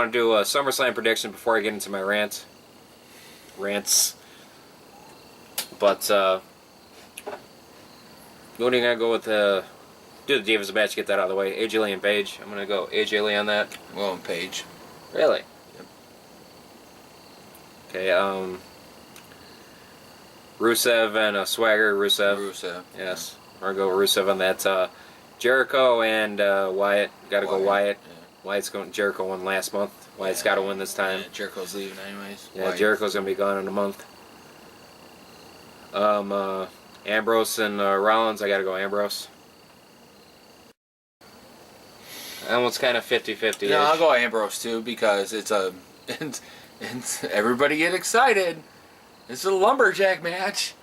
want to do a Summerslam prediction before I get into my rants. But what are you gonna go with the? Do the Divas match, get that out of the way. AJ Lee and Paige. I'm gonna go AJ Lee on that. Well, and Paige. Really? Yep. Okay. Rusev and Swagger. Rusev. Yes. We're gonna go Rusev on that. Jericho and Wyatt. Gotta go Wyatt. Yeah. Wyatt's going. Jericho won last month. Wyatt's got to win this time. Yeah, Jericho's leaving anyways. Yeah, Jericho's gonna be gone in a month. Ambrose and Rollins. I gotta go Ambrose. Almost kind of 50-50. No, I'll go Ambrose too because it's everybody get excited. It's a lumberjack match.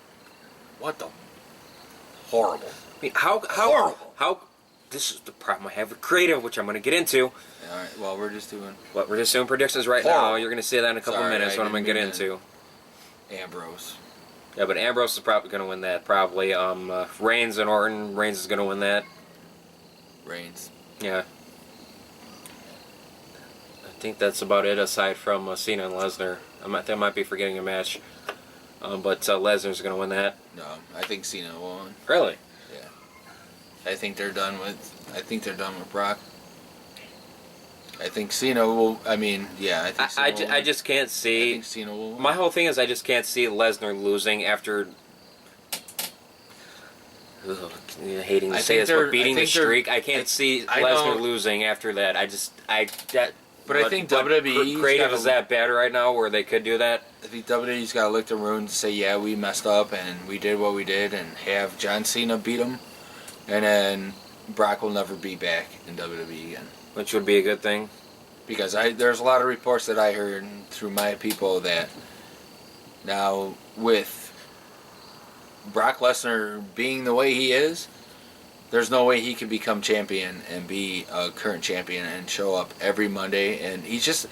What the horrible. I mean, how this is the problem I have with creative, which I'm going to get into. All right. Well, we're just doing predictions right now. You're going to see that in a couple minutes. What I'm going to get into. Ambrose. Yeah, but Ambrose is probably going to win that. Probably. Reigns and Orton. Reigns is going to win that. Reigns. Yeah. I think that's about it. Aside from Cena and Lesnar, I might be forgetting a match. But Lesnar's going to win that. No, I think Cena will win. Really? Yeah. I think they're done with Brock. I think Cena will. I mean, yeah. I think Cena will I just can't see. I think Cena will win. My whole thing is I just can't see Lesnar losing after. Ugh, hating to say this, but beating the streak. I can't see Lesnar losing after that. But I think WWE creative is that bad right now where they could do that. I think WWE's got to lick the wounds and say, yeah, we messed up and we did what we did, and have John Cena beat him, and then Brock will never be back in WWE again. Which would be a good thing. Because there's a lot of reports that I heard through my people that now with Brock Lesnar being the way he is, there's no way he can become champion and be a current champion and show up every Monday. And he's just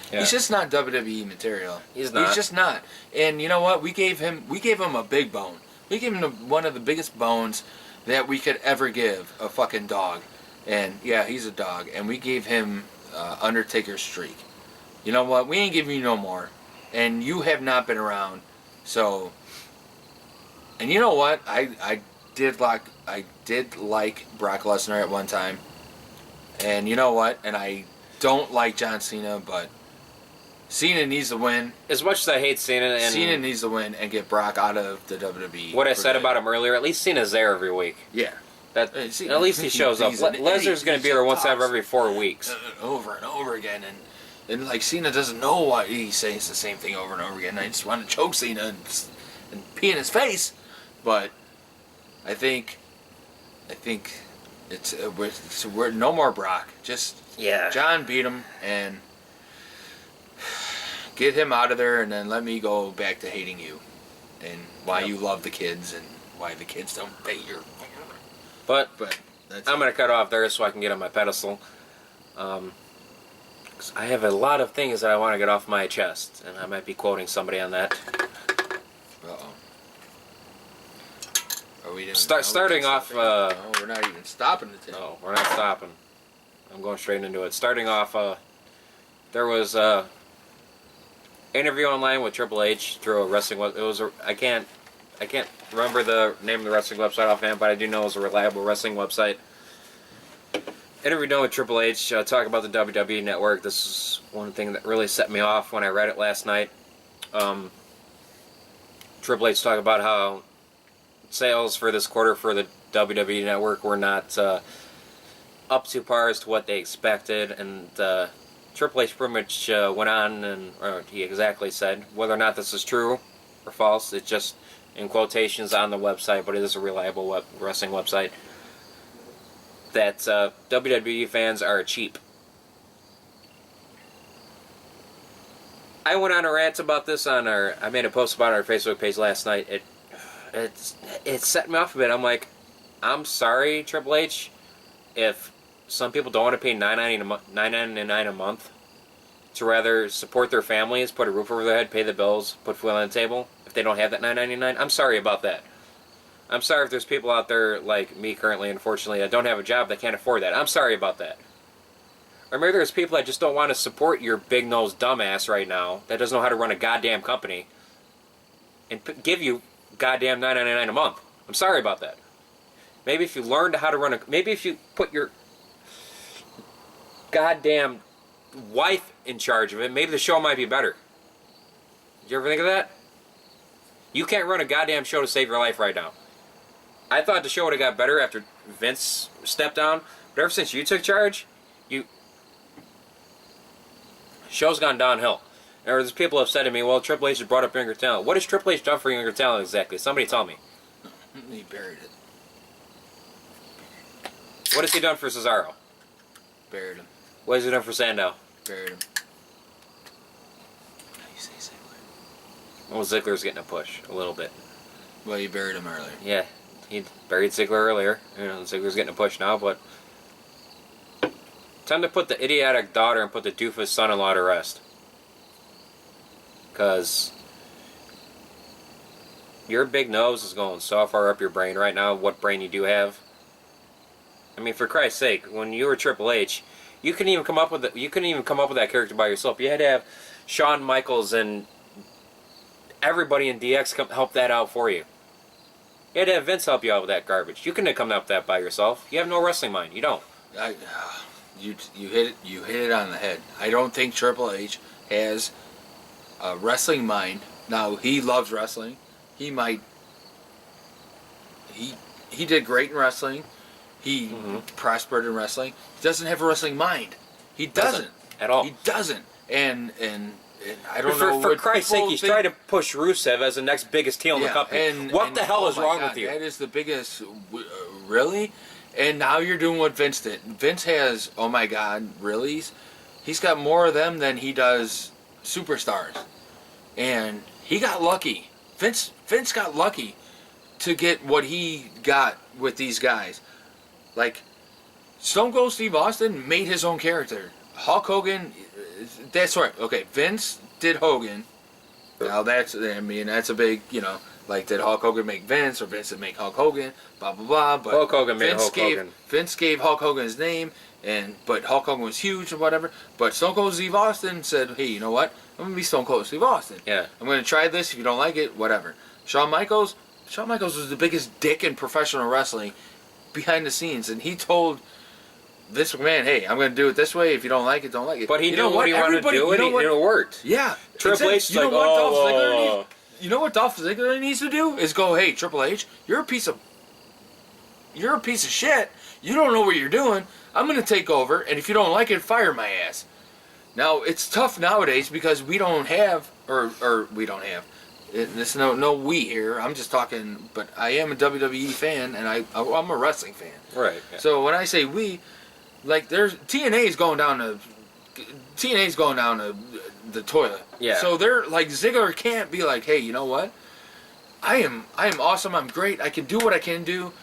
not WWE material. He's not. He's just not. And you know what? We gave him a big bone. We gave him one of the biggest bones that we could ever give a fucking dog. And yeah, he's a dog. And we gave him Undertaker's streak. You know what? We ain't giving you no more. And you have not been around. So. And you know what? I did like Brock Lesnar at one time, and you know what? And I don't like John Cena, but Cena needs to win. As much as I hate Cena, Cena needs to win and get Brock out of the WWE. What I said about him earlier, at least Cena's there every week. Yeah, at least he shows up. Lesnar's going to be there once every 4 weeks, over and over again, and like Cena doesn't know why he's saying the same thing over and over again. I just want to choke Cena and pee in his face, but I think it's we're no more Brock. Just John beat him and get him out of there, and then let me go back to hating you and why you love the kids and why the kids don't pay your. But that's I'm gonna cut off there so I can get on my pedestal. 'Cause I have a lot of things that I want to get off my chest, and I might be quoting somebody on that. Starting off. No, we're not even stopping the tape. No, we're not stopping. I'm going straight into it. Starting off, there was interview online with Triple H through a wrestling. I can't remember the name of the wrestling website offhand, but I do know it was a reliable wrestling website. Interview done with Triple H, talk about the WWE Network. This is one thing that really set me off when I read it last night. Triple H talked about how sales for this quarter for the WWE Network were not up to par as to what they expected, and Triple H pretty much went on and he exactly said whether or not this is true or false. It's just in quotations on the website, but it is a reliable wrestling website. That WWE fans are cheap. I went on a rant about this I made a post about our Facebook page last night. It set me off a bit. I'm like, I'm sorry, Triple H, if some people don't want to pay $9.99 a month to rather support their families, put a roof over their head, pay the bills, put food on the table, if they don't have that $9.99. I'm sorry about that. I'm sorry if there's people out there like me currently, unfortunately, that don't have a job that can't afford that. I'm sorry about that. Or maybe there's people that just don't want to support your big-nosed dumbass right now that doesn't know how to run a goddamn company and give you goddamn $9.99 a month. I'm sorry about that. Maybe if you learned how to run a... Maybe if you put your goddamn wife in charge of it, maybe the show might be better. Did you ever think of that? You can't run a goddamn show to save your life right now. I thought the show would have got better after Vince stepped down, but ever since you took charge, show's gone downhill. And there's people have said to me, well, Triple H has brought up younger talent. What has Triple H done for younger talent exactly? Somebody tell me. He buried it. What has he done for Cesaro? Buried him. What has he done for Sandow? Buried him. How do you say Ziggler? Well, Ziggler's getting a push a little bit. Well, you buried him earlier. Yeah, he buried Ziggler earlier. You know, Ziggler's getting a push now, but time to put the idiotic daughter and put the doofus son-in-law to rest. Because your big nose is going so far up your brain right now, what brain you do have. I mean, for Christ's sake, when you were Triple H, you couldn't even come up with that character by yourself. You had to have Shawn Michaels and everybody in DX help that out for you. You had to have Vince help you out with that garbage. You couldn't have come up with that by yourself. You have no wrestling mind. You don't. You hit it on the head. I don't think Triple H has a wrestling mind. Now, he loves wrestling. He did great in wrestling. He prospered in wrestling. He doesn't have a wrestling mind. He doesn't at all. He doesn't. And I don't know. For Christ's sake, he's trying to push Rusev as the next biggest heel in the company. What the hell is wrong with you? That is the biggest. Really? And now you're doing what Vince did. Vince has, oh my God, really? He's got more of them than he does superstars. And he got lucky. Vince got lucky to get what he got with these guys. Like, Stone Cold Steve Austin made his own character. Hulk Hogan, that's right. Okay, Vince did Hogan. Now that's a big, like, did Hulk Hogan make Vince or Vince did make Hulk Hogan? Blah, blah, blah. But Hulk Hogan made Hulk Hogan. Vince gave Hulk Hogan his name, but Hulk Hogan was huge and whatever. But Stone Cold Steve Austin said, hey, you know what? I'm going to be Stone Cold Steve Austin. Yeah. I'm going to try this. If you don't like it, whatever. Shawn Michaels was the biggest dick in professional wrestling behind the scenes, and he told Vince McMahon, hey, I'm going to do it this way. If you don't like it, don't like it. But he knew what he wanted to do, and it worked. Yeah. Triple H is like, you know what Dolph Ziggler needs to do? Is go, hey, Triple H, you're a piece of shit. You don't know what you're doing. I'm going to take over, and if you don't like it, fire my ass. Now, it's tough nowadays because we don't have, or we don't have, there's no we here. I'm just talking, but I am a WWE fan, and I'm a wrestling fan. Right. Yeah. So when I say we, like, TNA's going down to the toilet. Yeah. So they're like, Ziggler can't be like, hey, you know what? I am awesome. I'm great. I can do what I can do.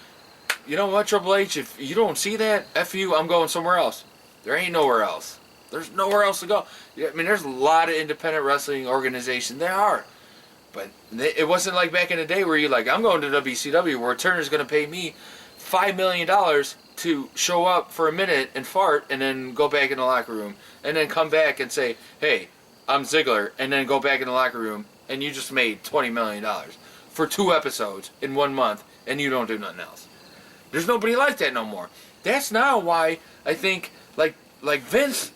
You know what, Triple H? If you don't see that, F you, I'm going somewhere else. There ain't nowhere else. There's nowhere else to go. I mean, there's a lot of independent wrestling organizations. There are. But it wasn't like back in the day where you're like, I'm going to WCW where Turner's going to pay me $5 million to show up for a minute and fart and then go back in the locker room and then come back and say, hey, I'm Ziggler, and then go back in the locker room and you just made $20 million for 2 episodes in 1 month and you don't do nothing else. There's nobody like that no more. That's now why I think like Vince,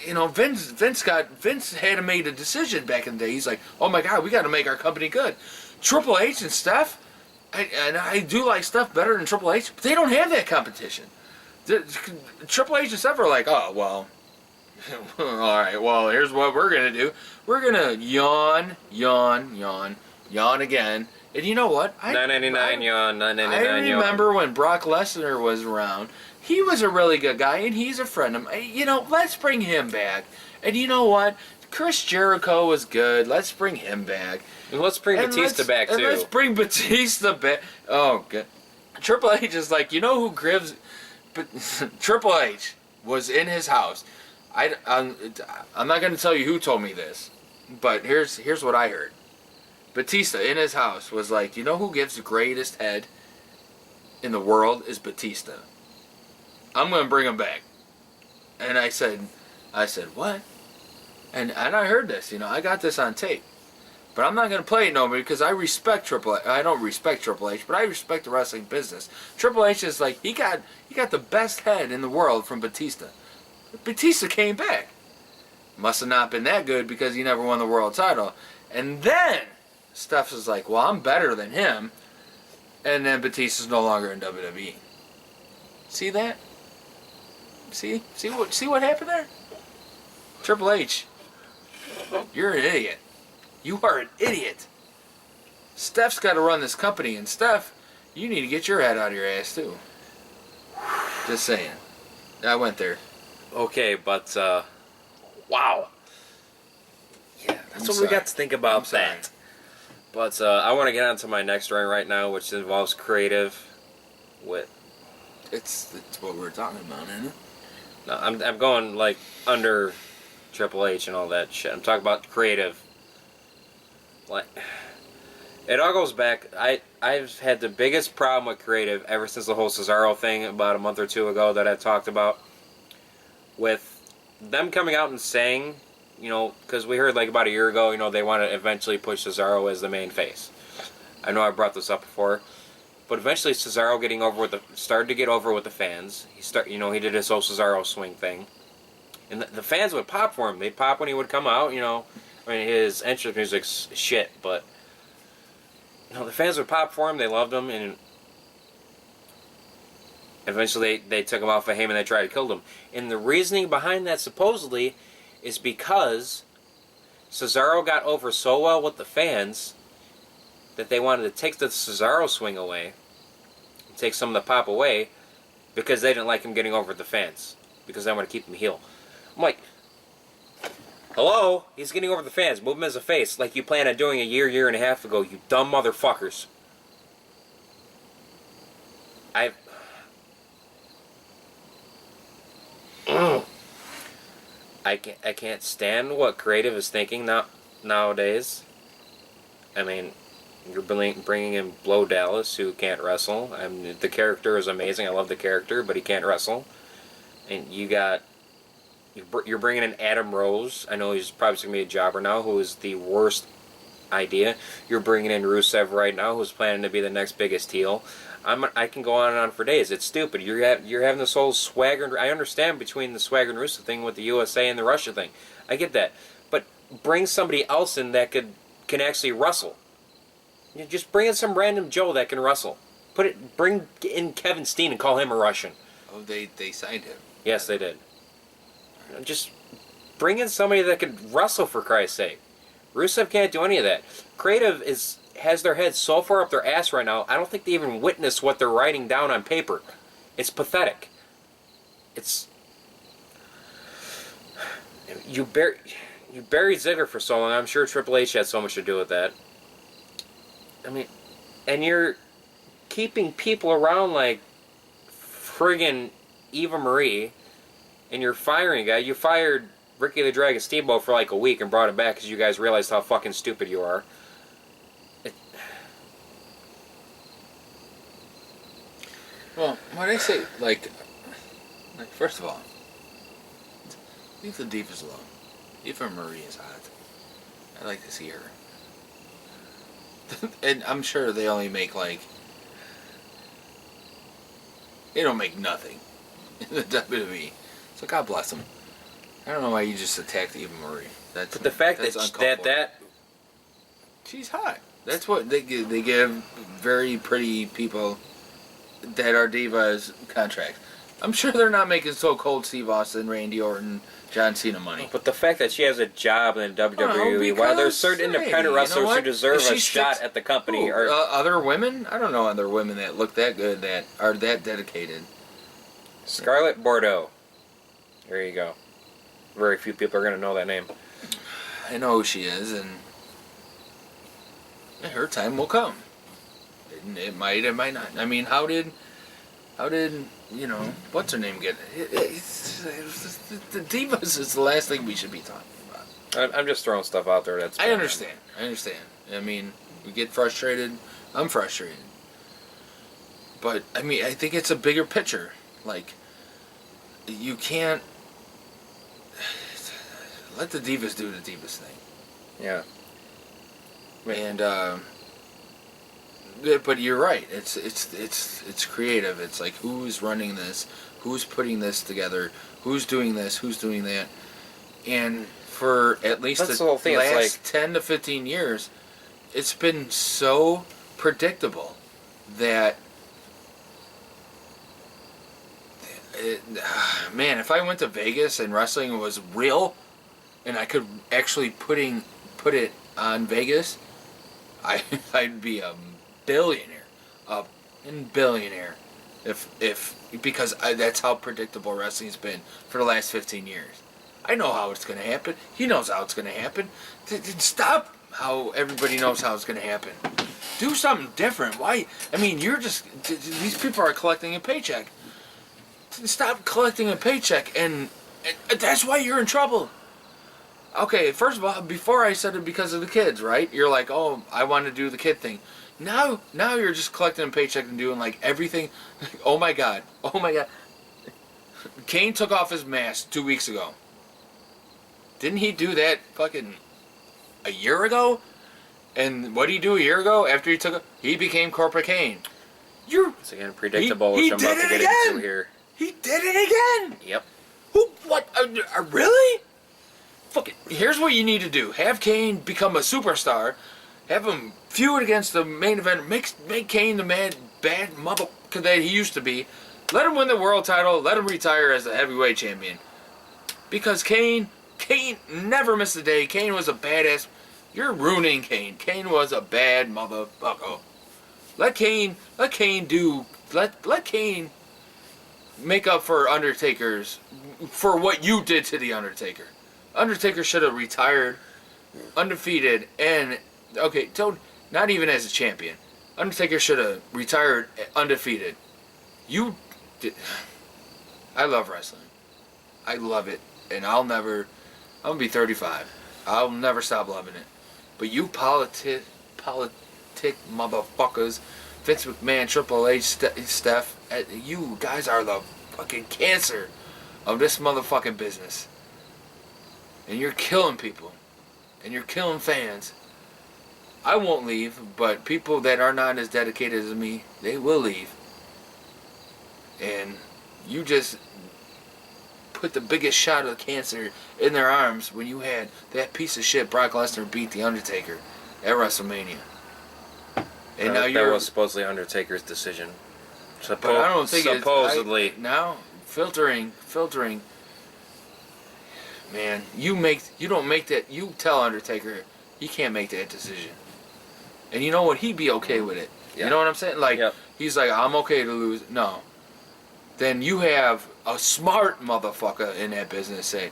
Vince had made a decision back in the day. He's like, oh my God, we got to make our company good. Triple H and Steph, I do like Steph better than Triple H, but they don't have that competition. Triple H and Steph are like, oh, well, all right, well, here's what we're going to do. We're going to yawn again. And you know what? 999 yawn, 999 I remember when Brock Lesnar was around. He was a really good guy, and he's a friend of mine. Let's bring him back. And you know what? Chris Jericho was good. Let's bring him back. And let's bring Batista back, too. And let's bring Batista back. Oh, good. Triple H is like, you know who Grives... But Triple H was in his house. I'm not going to tell you who told me this, but here's what I heard. Batista in his house was like, you know who gives the greatest head in the world is Batista. I'm going to bring him back. And I said, what? And I heard this, I got this on tape. But I'm not going to play it no more because I respect Triple H. I don't respect Triple H, but I respect the wrestling business. Triple H is like, he got the best head in the world from Batista. Batista came back. Must have not been that good because he never won the world title. And then Steph is like, well, I'm better than him. And then Batista's no longer in WWE. See that? See what happened there? Triple H, you're an idiot. You are an idiot. Steph's got to run this company, and Steph, you need to get your head out of your ass too. Just saying. I went there. Okay, but wow. Yeah, that's what we got to think about that. But I want to get on to my next story right now, which involves creative. It's what we're talking about, isn't it? No, I'm going like under Triple H and all that shit. I'm talking about creative. Like, it all goes back. I've had the biggest problem with creative ever since the whole Cesaro thing about a month or two ago that I talked about. With them coming out and saying, because we heard like about a year ago, they want to eventually push Cesaro as the main face. I know I brought this up before, but eventually Cesaro started to get over with the fans. He did his whole Cesaro swing thing, and the fans would pop for him. They'd pop when he would come out. I mean, his entrance music's shit, but the fans would pop for him. They loved him, and eventually they took him off of Heyman and they tried to kill him. And the reasoning behind that supposedly is because Cesaro got over so well with the fans that they wanted to take the Cesaro swing away, take some of the pop away, because they didn't like him getting over with the fans, because they want to keep him heel. I'm like, hello? He's getting over the fans. Move him as a face like you planned on doing a year and a half ago, you dumb motherfuckers. I can't stand what creative is thinking nowadays. I mean, you're bringing in Blow Dallas, who can't wrestle. I mean, the character is amazing. I love the character, but he can't wrestle. And you're bringing in Adam Rose. I know he's probably going to be a jobber now, who is the worst idea. You're bringing in Rusev right now, who's planning to be the next biggest heel. I can go on and on for days. It's stupid. You're having this whole swagger. I understand between the swagger and Rusev thing with the USA and the Russia thing. I get that. But bring somebody else in that can actually wrestle. Just bring in some random Joe that can wrestle. Bring in Kevin Steen and call him a Russian. Oh, they signed him. Yes, they did. Just bring in somebody that could wrestle, for Christ's sake. Rusev can't do any of that. Creative has their head so far up their ass right now, I don't think they even witness what they're writing down on paper. It's pathetic. You buried Ziggler for so long. I'm sure Triple H had so much to do with that. I mean, and you're keeping people around like friggin' Eva Marie, and you're firing a guy. You fired Ricky the Dragon Steamboat for like a week and brought him back because you guys realized how fucking stupid you are. Well, when I say, like, first of all, leave the divas alone. Eva Marie is hot. I like to see her. And I'm sure they only make, they don't make nothing in the WWE. So God bless them. I don't know why you just attacked Eva Marie. But the fact that she's hot. That's what they give very pretty people that are divas contracts. I'm sure they're not making So Cold Steve Austin, Randy Orton, John Cena money. But the fact that she has a job in the WWE, why there's certain independent wrestlers who deserve a shot at the company. Or other women? I don't know other women that look that good, that are that dedicated. Scarlett Bordeaux. There you go. Very few people are going to know that name. I know who she is, and her time will come. It might not. I mean, how did what's her name get it? The divas is the last thing we should be talking about. I'm just throwing stuff out there. I understand. I mean, we get frustrated. I'm frustrated. But, I mean, I think it's a bigger picture. Like, you can't let the divas do the divas thing. Yeah. And but you're right. It's creative. It's like, who's running this? Who's putting this together? Who's doing this? Who's doing that? And for at least That's the whole thing. It's last like 10 to 15 years, it's been so predictable that man, if I went to Vegas and wrestling was real, and I could actually put it on Vegas, I'd be a billionaire, if because that's how predictable wrestling's been for the last 15 years. I know how it's going to happen. He knows how it's going to happen. Stop how everybody knows how it's going to happen. Do something different. Why? I mean, these people are collecting a paycheck. Stop collecting a paycheck, and that's why you're in trouble. Okay, first of all, before I said it because of the kids, right? You're like, oh, I want to do the kid thing. Now you're just collecting a paycheck and doing like everything. Oh my God. Kane took off his mask 2 weeks ago. Didn't he do that fucking a year ago? And what did he do a year ago after he took it? He became Corporate Kane. It's again predictable, which I'm about to get into here. He did it again! Yep. Who? What? Really? Fuck it. Here's what you need to do. Have Kane become a superstar. Have him feud against the main event. Make Kane the bad motherfucker that he used to be. Let him win the world title. Let him retire as the heavyweight champion. Because Kane never missed a day. Kane was a badass. You're ruining Kane. Kane was a bad motherfucker. Let Kane make up for Undertaker's, for what you did to the Undertaker. Undertaker should have retired undefeated and not even as a champion. Undertaker should have retired undefeated. You did. I love wrestling. I love it, and I'm gonna be 35. I'll never stop loving it. But you politic motherfuckers, Vince McMahon, Triple H, Steph, you guys are the fucking cancer of this motherfucking business. And you're killing people. And you're killing fans. I won't leave, but people that are not as dedicated as me, they will leave. And you just put the biggest shot of cancer in their arms when you had that piece of shit Brock Lesnar beat The Undertaker at WrestleMania. And now that was supposedly Undertaker's decision. But I don't think supposedly. Now filtering. Man, you don't make that. You tell Undertaker he can't make that decision. And you know what? He'd be okay with it. Yep. You know what I'm saying? Like, He's like, I'm okay to lose. No. Then you have a smart motherfucker in that business say,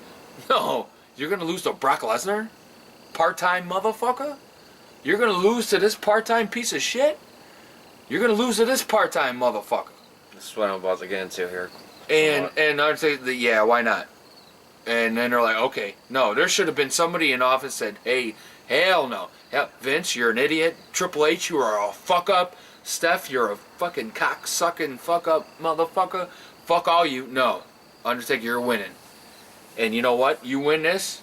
no, you're going to lose to Brock Lesnar? Part-time motherfucker? You're going to lose to this part-time piece of shit? You're going to lose to this part-time motherfucker. This is what I'm about to get into here. And I'd say, yeah, why not? And then they're like, okay. No, there should have been somebody in office said, hey, hell no. Hell, Vince, you're an idiot. Triple H, you are a fuck-up. Steph, you're a fucking cock-sucking fuck-up motherfucker. Fuck all you. No. Undertaker, you're winning. And you know what? You win this,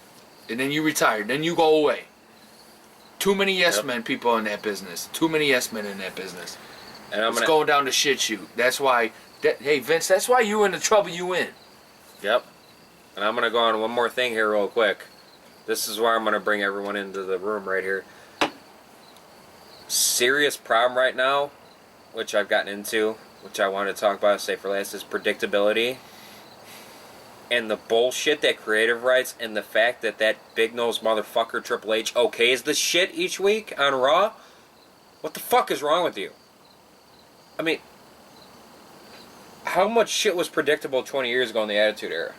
and then you retire. Then you go away. Too many yes men people in that business. Too many yes men in that business. And it's going down to shit shoot. That's why, hey, Vince, that's why you in the trouble you in. Yep. And I'm going to go on one more thing here real quick. This is where I'm going to bring everyone into the room right here. Serious problem right now, which I've gotten into, which I wanted to talk about, say for last, is predictability. And the bullshit that creative writes, and the fact that big-nosed motherfucker Triple H okays the shit each week on Raw. What the fuck is wrong with you? I mean, how much shit was predictable 20 years ago in the Attitude Era?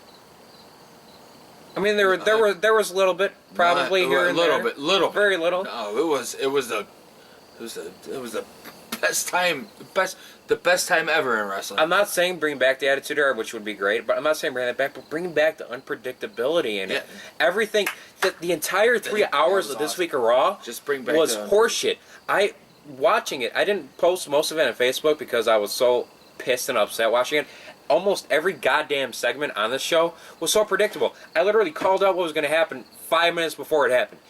I mean, there was a little bit, probably here and there. Little bit. Very little. No, it was the best time, the best time ever in wrestling. I'm not saying bring back the Attitude Era, which would be great, but I'm not saying bring that back, but bring back the unpredictability in it. Everything, the entire 3 hours of this week of Raw just bring back was horseshit. Watching it, I didn't post most of it on Facebook because I was so pissed and upset watching it. almost every goddamn segment on this show was so predictable. I literally called out what was going to happen 5 minutes before it happened.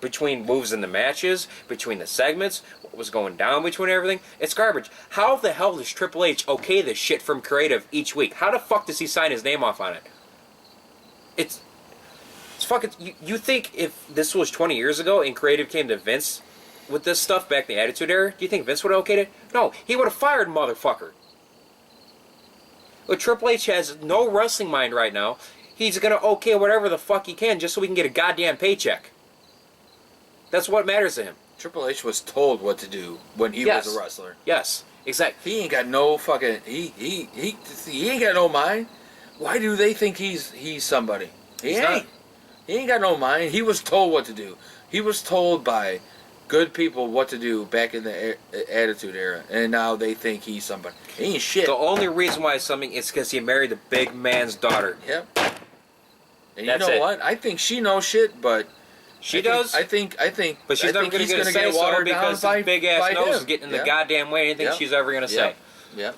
Between moves in the matches, between the segments, what was going down between everything. It's garbage. How the hell does Triple H okay this shit from creative each week? How the fuck does he sign his name off on it? It's fucking... You think if this was 20 years ago and creative came to Vince with this stuff back in the Attitude Era, do you think Vince would have okayed it? No, he would have fired motherfucker. But Triple H has no wrestling mind right now. He's gonna okay whatever the fuck he can just so we can get a goddamn paycheck. That's what matters to him. Triple H was told what to do when he was a wrestler. Yes, exactly. He ain't got no fucking he ain't got no mind. Why do they think he's somebody? He ain't got no mind. He was told what to do. He was told by good people what to do back in the Attitude Era, and now they think he's somebody. He ain't shit. The only reason why it's something is because he married the big man's daughter. Yep. And you know what? I think she knows shit, but she does. I think. But she's never going to say so because his big ass nose is getting in the goddamn way of anything she's ever going to say. Yep.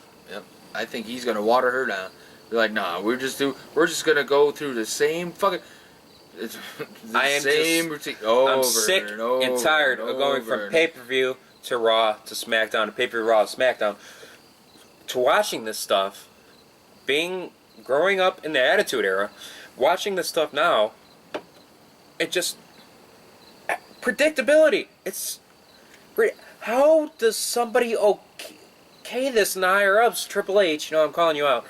I think he's going to water her down. Be like, nah, we're just going to go through the same fucking. Routine over I'm sick and tired of going from pay-per-view to Raw to SmackDown to pay-per-view Raw to SmackDown to watching this stuff, growing up in the Attitude Era, watching this stuff now. It just predictability. It's how does somebody okay this in the higher ups? Triple H, I'm calling you out.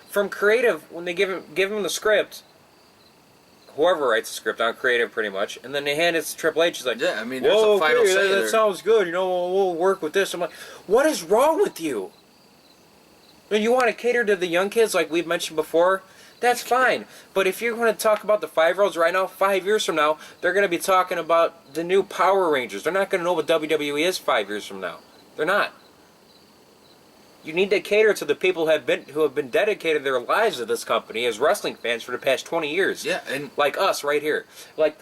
From creative, when they give him the script. Whoever writes the script on creative, pretty much, and then they hand it to Triple H. He's like, "Yeah, I mean, there's a final say that sounds good. We'll work with this." I'm like, "What is wrong with you? When you want to cater to the young kids, like we've mentioned before, that's fine. But if you're going to talk about the 5-year-olds right now, 5 years from now, they're going to be talking about the new Power Rangers. They're not going to know what WWE is 5 years from now. They're not. You need to cater to the people who have been dedicated their lives to this company as wrestling fans for the past 20 years. Yeah, and like us right here, like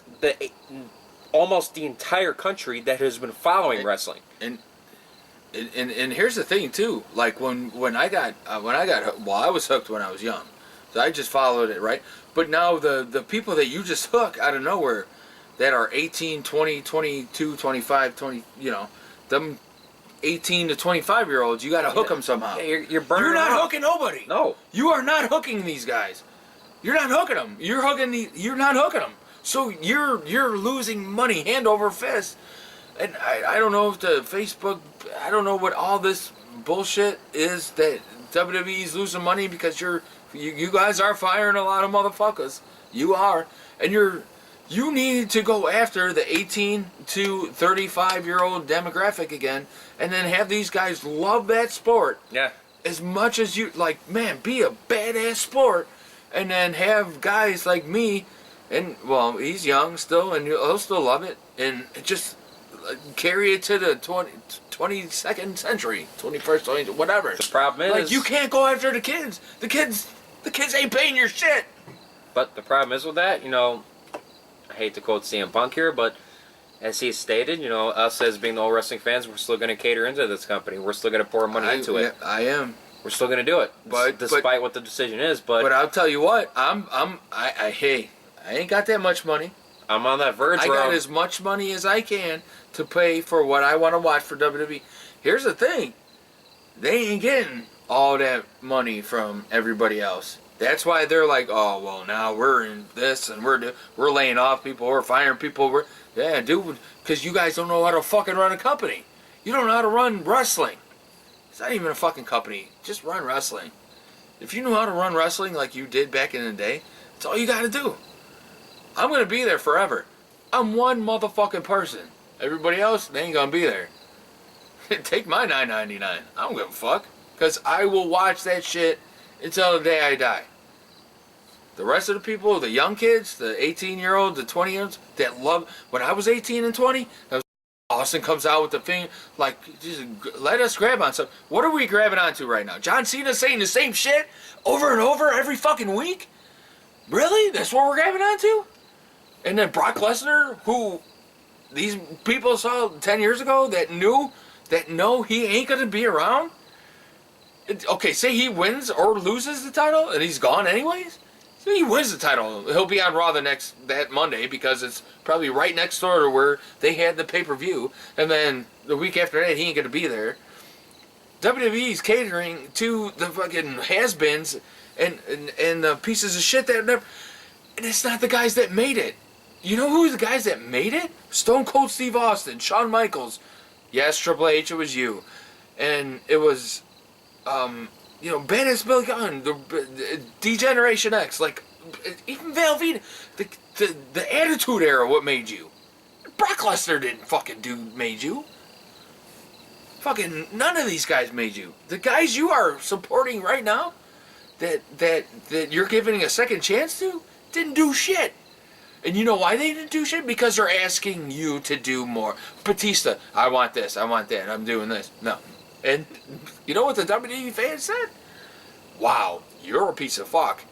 almost the entire country that has been following wrestling. And here's the thing too. Like when I got well, I was hooked when I was young, so I just followed it, right? But now the people that you just hook out of nowhere, that are 18, 20, 22, 25, 20, them 18 to 25-year-olds, you got to hook them somehow. Yeah, you're burning. You're not hooking nobody. No, you are not hooking these guys. You're not hooking them. You're not hooking them. So you're losing money hand over fist. And I don't know if the Facebook, I don't know what all this bullshit is that WWE's losing money because you guys are firing a lot of motherfuckers. You are, and you need to go after the 18 to 35-year-old demographic again, and then have these guys love that sport. Yeah. As much as you like, man, be a badass sport, and then have guys like me, and well, he's young still, and he'll still love it, and just carry it to the 22nd century, 21st century, whatever. The problem is, like, you can't go after the kids. The kids ain't paying your shit. But the problem is with that, I hate to quote CM Punk here, but as he stated, us as being the old wrestling fans, we're still going to cater into this company. We're still going to pour money into it. I am. We're still going to do it, despite what the decision is. But I'll tell you what, hey, I ain't got that much money. I'm on that verge. I got as much money as I can to pay for what I want to watch for WWE. Here's the thing, they ain't getting all that money from everybody else. That's why they're like, oh, well, now we're in this, and we're laying off people, we're firing people. Yeah, dude, because you guys don't know how to fucking run a company. You don't know how to run wrestling. It's not even a fucking company. Just run wrestling. If you knew how to run wrestling like you did back in the day, that's all you got to do. I'm going to be there forever. I'm one motherfucking person. Everybody else, they ain't going to be there. Take my $9.99. I don't give a fuck. Because I will watch that shit until the day I die. The rest of the people, the young kids, the 18-year-olds, the 20-year-olds that love... When I was 18 and 20, Austin comes out with the thing, like, just let us grab on something. What are we grabbing onto right now? John Cena saying the same shit over and over every fucking week? Really? That's what we're grabbing onto? And then Brock Lesnar, who these people saw 10 years ago that know he ain't going to be around? Okay, say he wins or loses the title, and he's gone anyways. Say he wins the title, he'll be on Raw that Monday because it's probably right next door to where they had the pay-per-view, and then the week after that he ain't gonna be there. WWE's catering to the fucking has-beens and the pieces of shit that never. And it's not the guys that made it. You know who the guys that made it? Stone Cold Steve Austin, Shawn Michaels. Yes, Triple H, it was you. And it was, Badass Billy Gunn, the D-Generation X, like, even Velveeta, the Attitude Era, what made you? Brock Lesnar didn't fucking made you. Fucking none of these guys made you. The guys you are supporting right now, that you're giving a second chance to, didn't do shit. And you know why they didn't do shit? Because they're asking you to do more. Batista, I want this, I want that, I'm doing this. No. And you know what the WWE fans said? Wow, you're a piece of fuck.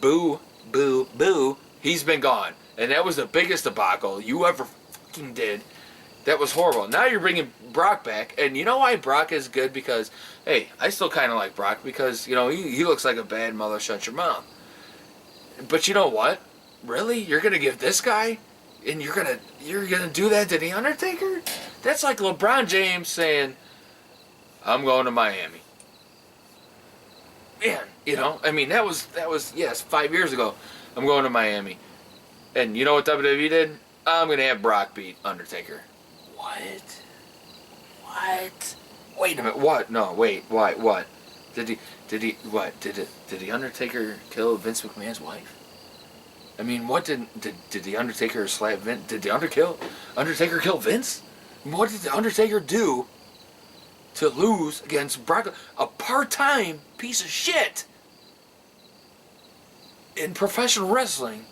Boo, boo, boo. He's been gone. And that was the biggest debacle you ever fucking did. That was horrible. Now you're bringing Brock back, and you know why Brock is good? Because, hey, I still kind of like Brock because, he looks like a bad mother, shut your mouth. But you know what? Really? You're going to give this guy, and you're gonna do that to The Undertaker? That's like LeBron James saying, I'm going to Miami. Man, that was, yes, 5 years ago. I'm going to Miami. And you know what WWE did? I'm going to have Brock beat Undertaker. What? Wait a minute. What? No, wait. Why? What? Did the Undertaker kill Vince McMahon's wife? I mean, what did the Undertaker slap Vince? Did the Undertaker kill Vince? What did the Undertaker do to lose against Brock, a part-time piece of shit in professional wrestling?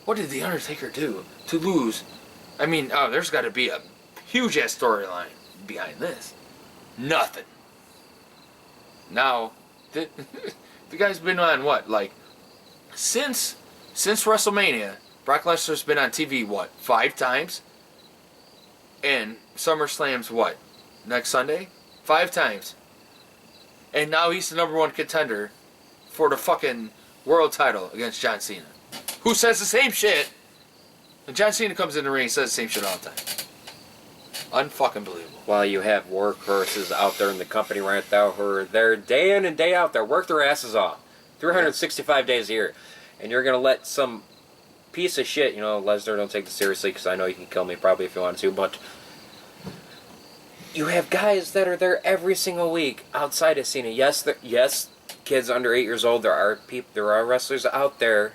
What did the Undertaker do to lose? I mean, there's got to be a huge-ass storyline behind this. Nothing. Now, the guy's been on what? Like, since WrestleMania, Brock Lesnar's been on TV, what, 5 times? And Summerslam's what? Next Sunday? 5 times. And now he's the #1 contender for the fucking world title against John Cena. Who says the same shit? And John Cena comes in the ring and says the same shit all the time. Unfucking believable. While you have workhorses out there in the company right now who are there day in and day out, they work their asses off. 365 days a year. And you're going to let some piece of shit, Lesnar, don't take this seriously because I know you can kill me probably if you want to, but you have guys that are there every single week outside of Cena. Yes, kids under 8 years old, there are wrestlers out there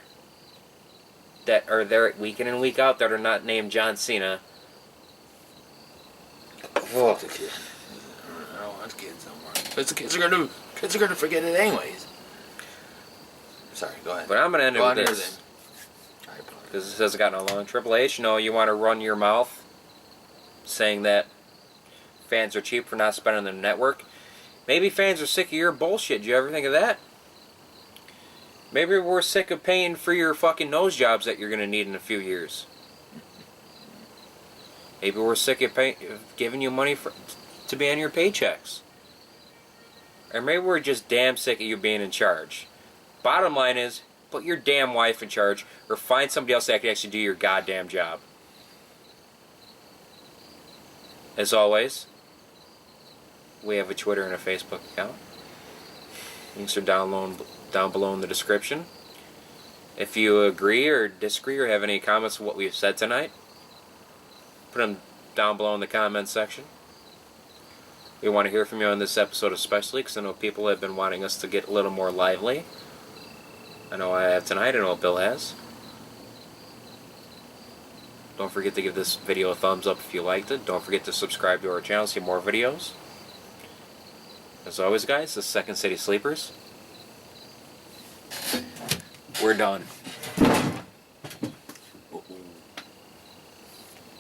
that are there week in and week out that are not named John Cena. Fuck the kid. I don't want kids no more. Because the kids are gonna forget it anyways. Sorry, go ahead. But I'm gonna end it with this. Because this has gotten along. Triple H, you want to run your mouth saying that fans are cheap for not spending on the network. Maybe fans are sick of your bullshit. Do you ever think of that? Maybe we're sick of paying for your fucking nose jobs that you're gonna need in a few years. Maybe we're sick of giving you money to be on your paychecks. Or maybe we're just damn sick of you being in charge. Bottom line is, put your damn wife in charge or find somebody else that can actually do your goddamn job. As always, we have a Twitter and a Facebook account. Links are down below in the description. If you agree or disagree or have any comments on what we've said tonight, put them down below in the comments section. We want to hear from you on this episode especially because I know people have been wanting us to get a little more lively. I know I have tonight. I know Bill has. Don't forget to give this video a thumbs up if you liked it. Don't forget to subscribe to our channel to see more videos. As always, guys, this is Second City Sleepers. We're done.